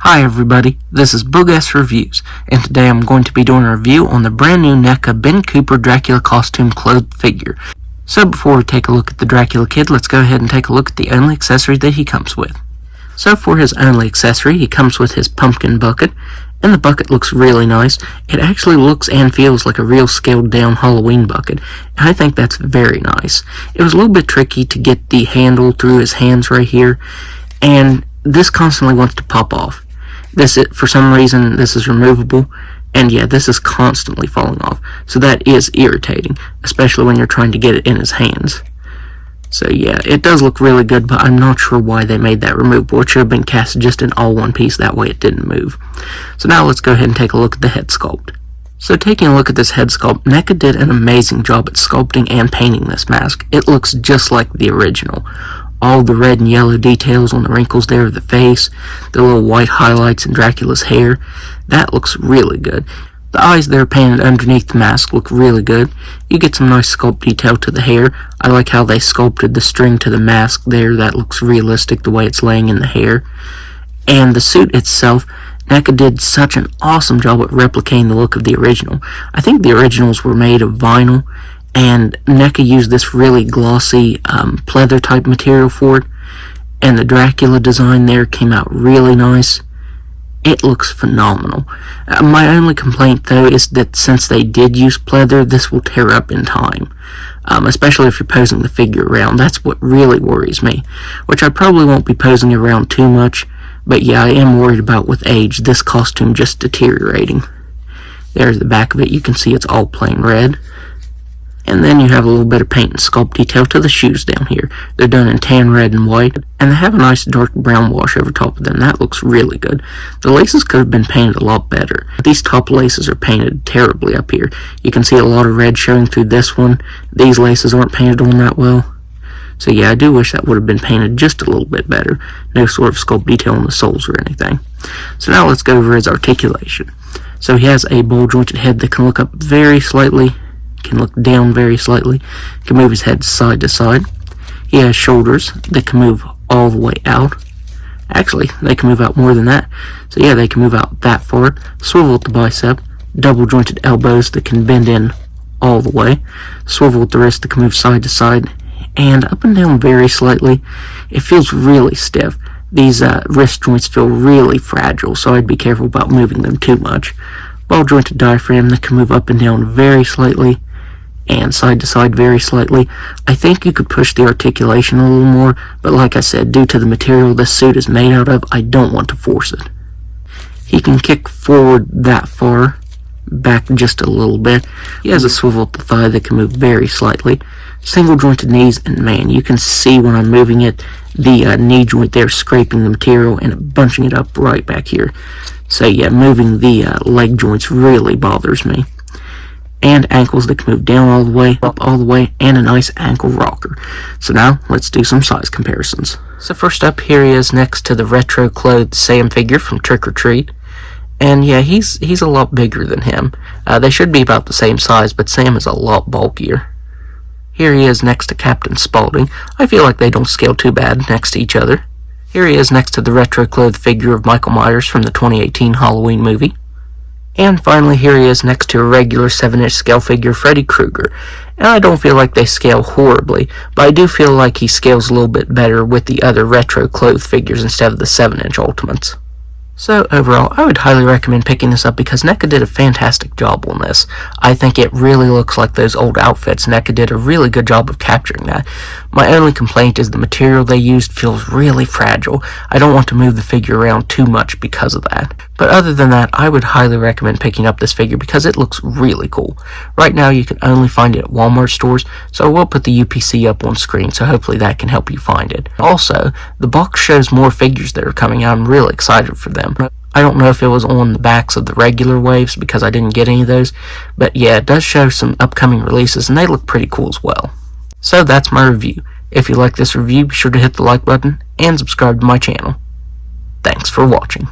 Hi everybody, this is Boog Reviews, and today I'm going to be doing a review on the brand new Neca Ben Cooper Dracula costume clothed figure. So before we take a look at the Dracula kid, let's go ahead and take a look at the only accessory that he comes with. So for his only accessory, he comes with his pumpkin bucket, and the bucket looks really nice. It actually looks and feels like a real scaled down Halloween bucket, and I think that's very nice. It was a little bit tricky to get the handle through his hands right here, and this constantly wants to pop off. For some reason, this is removable, and yeah, this is constantly falling off, so that is irritating, especially when you're trying to get it in his hands. So yeah, it does look really good, but I'm not sure why they made that removable. It should have been cast just in all one piece, that way it didn't move. So now let's go ahead and take a look at the head sculpt. So taking a look at this head sculpt, Neca did an amazing job at sculpting and painting this mask. It looks just like the original. All the red and yellow details on the wrinkles there of the face, the little white highlights in Dracula's hair, that looks really good. The eyes that are painted underneath the mask look really good. You get some nice sculpt detail to the hair. I like how they sculpted the string to the mask there. That looks realistic the way it's laying in the hair. And the suit itself, Neca did such an awesome job at replicating the look of the original. I think the originals were made of vinyl, and Neca used this really glossy pleather type material for it, and the Dracula design there came out really nice. It looks phenomenal. My only complaint though is that since they did use pleather, this will tear up in time, especially if you're posing the figure around. That's what really worries me, which I probably won't be posing around too much, but yeah, I am worried about with age this costume just deteriorating. There's the back of it. You can see it's all plain red. And then you have a little bit of paint and sculpt detail to the shoes down here. They're done in tan, red, and white, and they have a nice dark brown wash over top of them. That looks really good. The laces could have been painted a lot better. These top laces are painted terribly up here. You can see a lot of red showing through this one. These laces aren't painted on that well. So yeah, I do wish that would have been painted just a little bit better. No sort of sculpt detail on the soles or anything. So now let's go over his articulation. So he has a bowl-jointed head that can look up very slightly, can look down very slightly, can move his head side to side. He has shoulders that can move all the way out. Actually, they can move out more than that. So yeah, they can move out that far. Swivel at the bicep. Double jointed elbows that can bend in all the way. Swivel at the wrist that can move side to side. And up and down very slightly. It feels really stiff. These wrist joints feel really fragile, so I'd be careful about moving them too much. Ball jointed diaphragm that can move up and down very slightly, and side to side very slightly. I think you could push the articulation a little more, but like I said, due to the material this suit is made out of, I don't want to force it. He can kick forward that far, back just a little bit. He has a swivel at the thigh that can move very slightly. Single jointed knees, and man, you can see when I'm moving it, the knee joint there scraping the material and bunching it up right back here. So yeah, moving the leg joints really bothers me. And ankles that can move down all the way, up all the way, and a nice ankle rocker. So now, let's do some size comparisons. So first up, here he is next to the retro clothed Sam figure from Trick or Treat. And yeah, he's a lot bigger than him. They should be about the same size, but Sam is a lot bulkier. Here he is next to Captain Spaulding. I feel like they don't scale too bad next to each other. Here he is next to the retro clothed figure of Michael Myers from the 2018 Halloween movie. And finally, here he is next to a regular 7-inch scale figure, Freddy Krueger. And I don't feel like they scale horribly, but I do feel like he scales a little bit better with the other retro clothed figures instead of the 7-inch Ultimates. So overall, I would highly recommend picking this up because Neca did a fantastic job on this. I think it really looks like those old outfits. Neca did a really good job of capturing that. My only complaint is the material they used feels really fragile. I don't want to move the figure around too much because of that. But other than that, I would highly recommend picking up this figure because it looks really cool. Right now, you can only find it at Walmart stores, so I will put the UPC up on screen, so hopefully that can help you find it. Also, the box shows more figures that are coming out. I'm really excited for them. I don't know if it was on the backs of the regular waves because I didn't get any of those, but yeah, it does show some upcoming releases and they look pretty cool as well. So that's my review. If you like this review, be sure to hit the like button and subscribe to my channel. Thanks for watching.